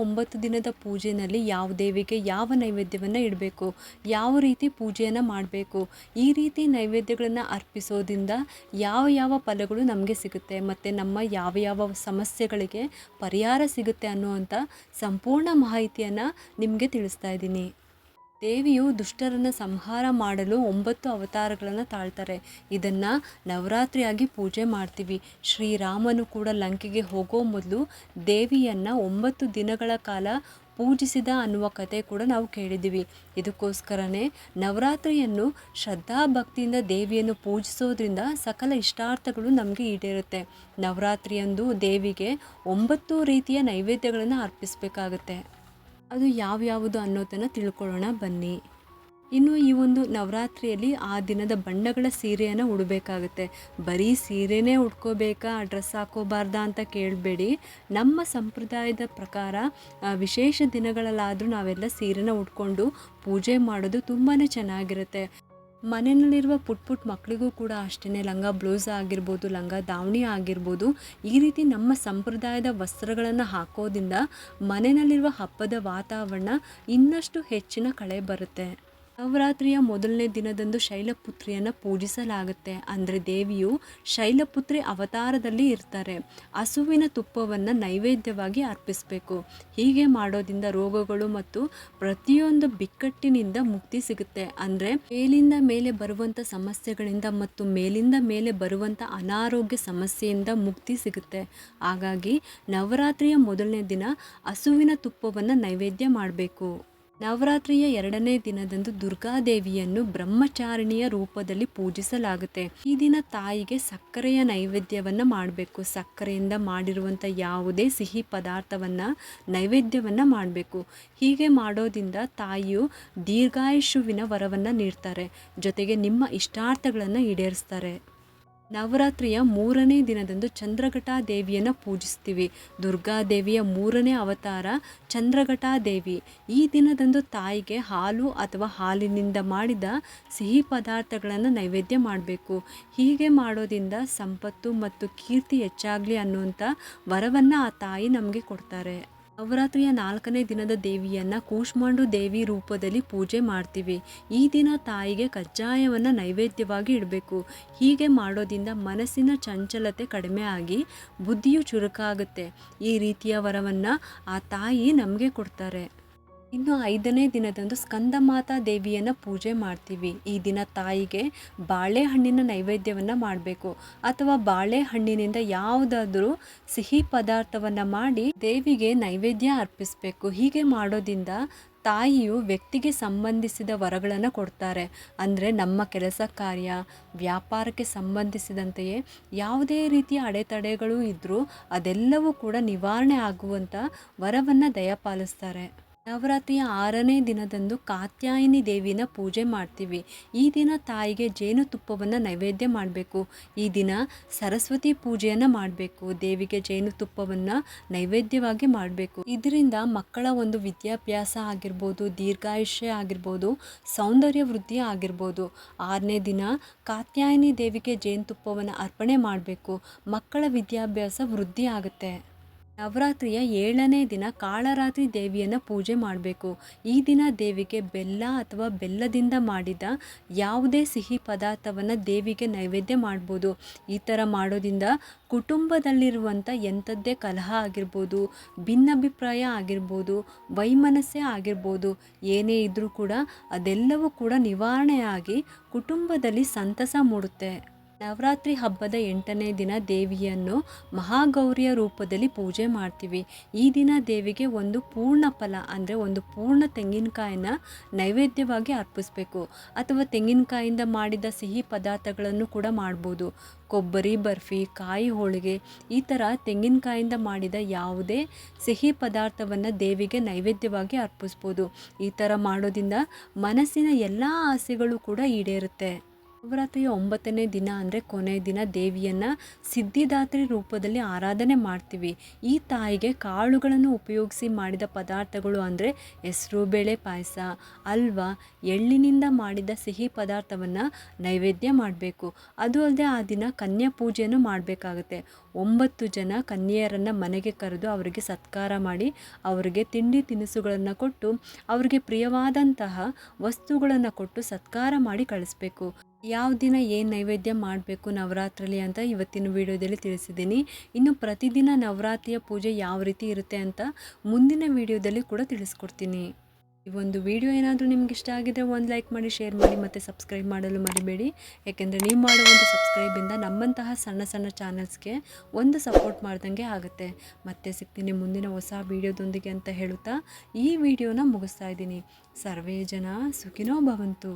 9 ದಿನದ ಪೂಜೆಯಲ್ಲಿ ಯಾವ ದೇವಿಗೆ ಯಾವ ನೈವೇದ್ಯವನ್ನು ಇಡಬೇಕು, ಯಾವ ರೀತಿ ಪೂಜೆಯನ್ನು ಮಾಡಬೇಕು, ಈ ರೀತಿ ನೈವೇದ್ಯಗಳನ್ನು ಅರ್ಪಿಸೋದ್ರಿಂದ ಯಾವ ಯಾವ ಫಲಗಳು ನಮಗೆ ಸಿಗುತ್ತೆ ಮತ್ತು ನಮ್ಮ ಯಾವ ಯಾವ ಸಮಸ್ಯೆಗಳಿಗೆ ಪರಿಹಾರ ಸಿಗುತ್ತೆ ಅನ್ನುವಂಥ ಸಂಪೂರ್ಣ ಮಾಹಿತಿಯನ್ನು ನಿಮಗೆ ತಿಳಿಸ್ತಾ ಇದ್ದೀನಿ. ದೇವಿಯು ದುಷ್ಟರನ್ನು ಸಂಹಾರ ಮಾಡಲು 9 ಅವತಾರಗಳನ್ನು ತಾಳ್ತಾರೆ. ಇದನ್ನು ನವರಾತ್ರಿಯಾಗಿ ಪೂಜೆ ಮಾಡ್ತೀವಿ. ಶ್ರೀರಾಮನು ಕೂಡ ಲಂಕೆಗೆ ಹೋಗೋ ಮೊದಲು ದೇವಿಯನ್ನು 9 ದಿನಗಳ ಕಾಲ ಪೂಜಿಸಿದ ಅನ್ನುವ ಕತೆ ಕೂಡ ನಾವು ಕೇಳಿದ್ದೀವಿ. ಇದಕ್ಕೋಸ್ಕರನೇ ನವರಾತ್ರಿಯನ್ನು ಶ್ರದ್ಧಾ ಭಕ್ತಿಯಿಂದ ದೇವಿಯನ್ನು ಪೂಜಿಸೋದ್ರಿಂದ ಸಕಲ ಇಷ್ಟಾರ್ಥಗಳು ನಮಗೆ ಈಡೇರುತ್ತೆ. ನವರಾತ್ರಿಯಂದು ದೇವಿಗೆ 9 ರೀತಿಯ ನೈವೇದ್ಯಗಳನ್ನು ಅರ್ಪಿಸಬೇಕಾಗುತ್ತೆ. ಅದು ಯಾವ್ಯಾವುದು ಅನ್ನೋದನ್ನು ತಿಳ್ಕೊಳ್ಳೋಣ ಬನ್ನಿ. ಇನ್ನು ಈ ಒಂದು ನವರಾತ್ರಿಯಲ್ಲಿ ಆ ದಿನದ ಬಣ್ಣಗಳ ಸೀರೆಯನ್ನು ಉಡಬೇಕಾಗುತ್ತೆ. ಬರೀ ಸೀರೆನೇ ಉಟ್ಕೋಬೇಕಾ, ಡ್ರೆಸ್ ಹಾಕೋಬಾರ್ದಾ ಅಂತ ಕೇಳಬೇಡಿ. ನಮ್ಮ ಸಂಪ್ರದಾಯದ ಪ್ರಕಾರ ವಿಶೇಷ ದಿನಗಳಲ್ಲಾದರೂ ನಾವೆಲ್ಲ ಸೀರೆನ ಉಟ್ಕೊಂಡು ಪೂಜೆ ಮಾಡೋದು ತುಂಬಾ ಚೆನ್ನಾಗಿರುತ್ತೆ. ಮನೆಯಲ್ಲಿರುವ ಪುಟ್ಟ ಮಕ್ಕಳಿಗೂ ಕೂಡ ಅಷ್ಟೇ ಲಂಗ ಬ್ಲೌಸ್ ಆಗಿರ್ಬೋದು, ಲಂಗ ದಾವಣಿ ಆಗಿರ್ಬೋದು, ಈ ರೀತಿ ನಮ್ಮ ಸಂಪ್ರದಾಯದ ವಸ್ತ್ರಗಳನ್ನು ಹಾಕೋದ್ರಿಂದ ಮನೆಯಲ್ಲಿರುವ ಹಬ್ಬದ ವಾತಾವರಣ ಇನ್ನಷ್ಟು ಹೆಚ್ಚಿನ ಕಳೆ ಬರುತ್ತೆ. ನವರಾತ್ರಿಯ ಮೊದಲನೇ ದಿನದಂದು ಶೈಲಪುತ್ರಿಯನ್ನು ಪೂಜಿಸಲಾಗುತ್ತೆ. ಅಂದರೆ ದೇವಿಯು ಶೈಲಪುತ್ರಿ ಅವತಾರದಲ್ಲಿ ಇರ್ತಾರೆ. ಹಸುವಿನ ತುಪ್ಪವನ್ನು ನೈವೇದ್ಯವಾಗಿ ಅರ್ಪಿಸಬೇಕು. ಹೀಗೆ ಮಾಡೋದ್ರಿಂದ ರೋಗಗಳು ಮತ್ತು ಪ್ರತಿಯೊಂದು ಬಿಕ್ಕಟ್ಟಿನಿಂದ ಮುಕ್ತಿ ಸಿಗುತ್ತೆ. ಅಂದರೆ ಮೇಲಿಂದ ಮೇಲೆ ಬರುವಂಥ ಸಮಸ್ಯೆಗಳಿಂದ ಮತ್ತು ಮೇಲಿಂದ ಮೇಲೆ ಬರುವಂಥ ಅನಾರೋಗ್ಯ ಸಮಸ್ಯೆಯಿಂದ ಮುಕ್ತಿ ಸಿಗುತ್ತೆ. ಹಾಗಾಗಿ ನವರಾತ್ರಿಯ ಮೊದಲನೇ ದಿನ ಹಸುವಿನ ತುಪ್ಪವನ್ನು ನೈವೇದ್ಯ ಮಾಡಬೇಕು. ನವರಾತ್ರಿಯ 2ನೇ ದಿನದಂದು ದುರ್ಗಾದೇವಿಯನ್ನು ಬ್ರಹ್ಮಚಾರಿಣಿಯ ರೂಪದಲ್ಲಿ ಪೂಜಿಸಲಾಗುತ್ತೆ. ಈ ದಿನ ತಾಯಿಗೆ ಸಕ್ಕರೆಯ ನೈವೇದ್ಯವನ್ನು ಮಾಡಬೇಕು. ಸಕ್ಕರೆಯಿಂದ ಮಾಡಿರುವಂಥ ಯಾವುದೇ ಸಿಹಿ ಪದಾರ್ಥವನ್ನು ನೈವೇದ್ಯವನ್ನು ಮಾಡಬೇಕು. ಹೀಗೆ ಮಾಡೋದ್ರಿಂದ ತಾಯಿಯು ದೀರ್ಘಾಯುಷ್ಯುವಿನ ವರವನ್ನು ನೀಡ್ತಾರೆ. ಜೊತೆಗೆ ನಿಮ್ಮ ಇಷ್ಟಾರ್ಥಗಳನ್ನು ಈಡೇರಿಸ್ತಾರೆ. ನವರಾತ್ರಿಯ 3ನೇ ದಿನದಂದು ಚಂದ್ರಘಟಾ ದೇವಿಯನ್ನು ಪೂಜಿಸ್ತೀವಿ. ದುರ್ಗಾದೇವಿಯ 3ನೇ ಅವತಾರ ಚಂದ್ರಘಟಾ ದೇವಿ. ಈ ದಿನದಂದು ತಾಯಿಗೆ ಹಾಲು ಅಥವಾ ಹಾಲಿನಿಂದ ಮಾಡಿದ ಸಿಹಿ ಪದಾರ್ಥಗಳನ್ನು ನೈವೇದ್ಯ ಮಾಡಬೇಕು. ಹೀಗೆ ಮಾಡೋದ್ರಿಂದ ಸಂಪತ್ತು ಮತ್ತು ಕೀರ್ತಿ ಹೆಚ್ಚಾಗಲಿ ಅನ್ನುವಂಥ ವರವನ್ನು ಆ ತಾಯಿ ನಮಗೆ ಕೊಡ್ತಾರೆ. ನವರಾತ್ರಿಯ 4ನೇ ದಿನದ ದೇವಿಯನ್ನು ಕೂಷ್ಮಾಂಡು ದೇವಿ ರೂಪದಲ್ಲಿ ಪೂಜೆ ಮಾಡ್ತೀವಿ. ಈ ದಿನ ತಾಯಿಗೆ ಕಜ್ಜಾಯವನ್ನು ನೈವೇದ್ಯವಾಗಿ ಇಡಬೇಕು. ಹೀಗೆ ಮಾಡೋದ್ರಿಂದ ಮನಸ್ಸಿನ ಚಂಚಲತೆ ಕಡಿಮೆ ಆಗಿ ಬುದ್ಧಿಯು ಚುರುಕಾಗುತ್ತೆ. ಈ ರೀತಿಯ ವರವನ್ನು ಆ ತಾಯಿ ನಮಗೆ ಕೊಡ್ತಾರೆ. ಇನ್ನು 5ನೇ ದಿನದಂದು ಸ್ಕಂದಮಾತಾ ದೇವಿಯನ್ನು ಪೂಜೆ ಮಾಡ್ತೀವಿ. ಈ ದಿನ ತಾಯಿಗೆ ಬಾಳೆಹಣ್ಣಿನ ನೈವೇದ್ಯವನ್ನು ಮಾಡಬೇಕು ಅಥವಾ ಬಾಳೆಹಣ್ಣಿನಿಂದ ಯಾವುದಾದ್ರೂ ಸಿಹಿ ಪದಾರ್ಥವನ್ನು ಮಾಡಿ ದೇವಿಗೆ ನೈವೇದ್ಯ ಅರ್ಪಿಸಬೇಕು. ಹೀಗೆ ಮಾಡೋದ್ರಿಂದ ತಾಯಿಯು ವ್ಯಕ್ತಿಗೆ ಸಂಬಂಧಿಸಿದ ವರಗಳನ್ನು ಕೊಡ್ತಾರೆ. ಅಂದರೆ ನಮ್ಮ ಕೆಲಸ ಕಾರ್ಯ, ವ್ಯಾಪಾರಕ್ಕೆ ಸಂಬಂಧಿಸಿದಂತೆಯೇ ಯಾವುದೇ ರೀತಿಯ ಅಡೆತಡೆಗಳು ಇದ್ದರೂ ಅದೆಲ್ಲವೂ ಕೂಡ ನಿವಾರಣೆ ಆಗುವಂಥ ವರವನ್ನು ದಯಪಾಲಿಸ್ತಾರೆ. ನವರಾತ್ರಿಯ 6ನೇ ದಿನದಂದು ಕಾತ್ಯಾಯಿನಿ ದೇವಿನ ಪೂಜೆ ಮಾಡ್ತೀವಿ. ಈ ದಿನ ತಾಯಿಗೆ ಜೇನುತುಪ್ಪವನ್ನು ನೈವೇದ್ಯ ಮಾಡಬೇಕು. ಈ ದಿನ ಸರಸ್ವತಿ ಪೂಜೆಯನ್ನು ಮಾಡಬೇಕು. ದೇವಿಗೆ ಜೇನುತುಪ್ಪವನ್ನು ನೈವೇದ್ಯವಾಗಿ ಮಾಡಬೇಕು. ಇದರಿಂದ ಮಕ್ಕಳ ಒಂದು ವಿದ್ಯಾಭ್ಯಾಸ ಆಗಿರ್ಬೋದು, ದೀರ್ಘಾಯುಷ್ಯ ಆಗಿರ್ಬೋದು, ಸೌಂದರ್ಯ ವೃದ್ಧಿ ಆಗಿರ್ಬೋದು. 6ನೇ ದಿನ ಕಾತ್ಯಾಯಿನಿ ದೇವಿಗೆ ಜೇನುತುಪ್ಪವನ್ನು ಅರ್ಪಣೆ ಮಾಡಬೇಕು. ಮಕ್ಕಳ ವಿದ್ಯಾಭ್ಯಾಸ ವೃದ್ಧಿ ಆಗುತ್ತೆ. ನವರಾತ್ರಿಯ 7ನೇ ದಿನ ಕಾಳರಾತ್ರಿ ದೇವಿಯನ್ನು ಪೂಜೆ ಮಾಡಬೇಕು. ಈ ದಿನ ದೇವಿಗೆ ಬೆಲ್ಲ ಅಥವಾ ಬೆಲ್ಲದಿಂದ ಮಾಡಿದ ಯಾವುದೇ ಸಿಹಿ ಪದಾರ್ಥವನ್ನು ದೇವಿಗೆ ನೈವೇದ್ಯ ಮಾಡ್ಬೋದು. ಈ ಥರ ಮಾಡೋದ್ರಿಂದ ಕುಟುಂಬದಲ್ಲಿರುವಂಥ ಎಂಥದ್ದೇ ಕಲಹ ಆಗಿರ್ಬೋದು, ಭಿನ್ನಾಭಿಪ್ರಾಯ ಆಗಿರ್ಬೋದು, ವೈಮನಸ್ಸೆ ಆಗಿರ್ಬೋದು, ಏನೇ ಇದ್ದರೂ ಕೂಡ ಅದೆಲ್ಲವೂ ಕೂಡ ನಿವಾರಣೆಯಾಗಿ ಕುಟುಂಬದಲ್ಲಿ ಸಂತಸ ಮೂಡುತ್ತೆ. ನವರಾತ್ರಿ ಹಬ್ಬದ 8ನೇ ದಿನ ದೇವಿಯನ್ನು ಮಹಾಗೌರಿಯ ರೂಪದಲ್ಲಿ ಪೂಜೆ ಮಾಡ್ತೀವಿ. ಈ ದಿನ ದೇವಿಗೆ ಒಂದು ಪೂರ್ಣ ಫಲ ಅಂದರೆ ಒಂದು ಪೂರ್ಣ ತೆಂಗಿನಕಾಯಿನ ನೈವೇದ್ಯವಾಗಿ ಅರ್ಪಿಸಬೇಕು. ಅಥವಾ ತೆಂಗಿನಕಾಯಿಂದ ಮಾಡಿದ ಸಿಹಿ ಪದಾರ್ಥಗಳನ್ನು ಕೂಡ ಮಾಡ್ಬೋದು. ಕೊಬ್ಬರಿ ಬರ್ಫಿ, ಕಾಯಿ ಹೋಳಿಗೆ, ಈ ಥರ ತೆಂಗಿನಕಾಯಿಂದ ಮಾಡಿದ ಯಾವುದೇ ಸಿಹಿ ಪದಾರ್ಥವನ್ನು ದೇವಿಗೆ ನೈವೇದ್ಯವಾಗಿ ಅರ್ಪಿಸ್ಬೋದು. ಈ ಥರ ಮಾಡೋದ್ರಿಂದ ಮನಸ್ಸಿನ ಎಲ್ಲ ಆಸೆಗಳು ಕೂಡ ಈಡೇರುತ್ತೆ. ನವರಾತ್ರಿಯ 9ನೇ ದಿನ ಅಂದರೆ ಕೊನೆಯ ದಿನ ದೇವಿಯನ್ನು ಸಿದ್ಧಿದಾತ್ರಿ ರೂಪದಲ್ಲಿ ಆರಾಧನೆ ಮಾಡ್ತೀವಿ. ಈ ತಾಯಿಗೆ ಕಾಳುಗಳನ್ನು ಉಪಯೋಗಿಸಿ ಮಾಡಿದ ಪದಾರ್ಥಗಳು ಅಂದರೆ ಹೆಸರುಬೇಳೆ ಪಾಯಸ, ಹಲ್ವಾ, ಎಳ್ಳಿನಿಂದ ಮಾಡಿದ ಸಿಹಿ ಪದಾರ್ಥವನ್ನು ನೈವೇದ್ಯ ಮಾಡಬೇಕು. ಅದು ಅಲ್ಲದೆ ಆ ದಿನ ಕನ್ಯಾ ಪೂಜೆಯನ್ನು ಮಾಡಬೇಕಾಗುತ್ತೆ. 9 ಜನ ಕನ್ಯೆಯರನ್ನು ಮನೆಗೆ ಕರೆದು ಅವರಿಗೆ ಸತ್ಕಾರ ಮಾಡಿ ಅವರಿಗೆ ತಿಂಡಿ ತಿನಿಸುಗಳನ್ನು ಕೊಟ್ಟು ಅವರಿಗೆ ಪ್ರಿಯವಾದಂತಹ ವಸ್ತುಗಳನ್ನು ಕೊಟ್ಟು ಸತ್ಕಾರ ಮಾಡಿ ಕಳಿಸ್ಬೇಕು. ಯಾವ ದಿನ ಏನು ನೈವೇದ್ಯ ಮಾಡಬೇಕು ನವರಾತ್ರಿಲಿ ಅಂತ ಇವತ್ತಿನ ವಿಡಿಯೋದಲ್ಲಿ ತಿಳಿಸಿದ್ದೀನಿ. ಇನ್ನು ಪ್ರತಿದಿನ ನವರಾತ್ರಿಯ ಪೂಜೆ ಯಾವ ರೀತಿ ಇರುತ್ತೆ ಅಂತ ಮುಂದಿನ ವಿಡಿಯೋದಲ್ಲಿ ಕೂಡ ತಿಳಿಸ್ಕೊಡ್ತೀನಿ. ಈ ಒಂದು ವಿಡಿಯೋ ಏನಾದರೂ ನಿಮ್ಗೆ ಇಷ್ಟ ಆಗಿದ್ರೆ ಒಂದು ಲೈಕ್ ಮಾಡಿ, ಶೇರ್ ಮಾಡಿ ಮತ್ತು ಸಬ್ಸ್ಕ್ರೈಬ್ ಮಾಡಲು ಮರಿಬೇಡಿ. ಯಾಕೆಂದರೆ ನೀವು ಮಾಡೋ ಒಂದು ಸಬ್ಸ್ಕ್ರೈಬಿಂದ ನಮ್ಮಂತಹ ಸಣ್ಣ ಸಣ್ಣ ಚಾನಲ್ಸ್ಗೆ ಒಂದು ಸಪೋರ್ಟ್ ಮಾಡ್ದಂಗೆ ಆಗುತ್ತೆ. ಮತ್ತೆ ಸಿಗ್ತೀನಿ ಮುಂದಿನ ಹೊಸ ವಿಡಿಯೋದೊಂದಿಗೆ ಅಂತ ಹೇಳುತ್ತಾ ಈ ವಿಡಿಯೋನ ಮುಗಿಸ್ತಾ ಇದ್ದೀನಿ. ಸರ್ವೇ ಜನ ಸುಖಿನೋ ಭವಂತು.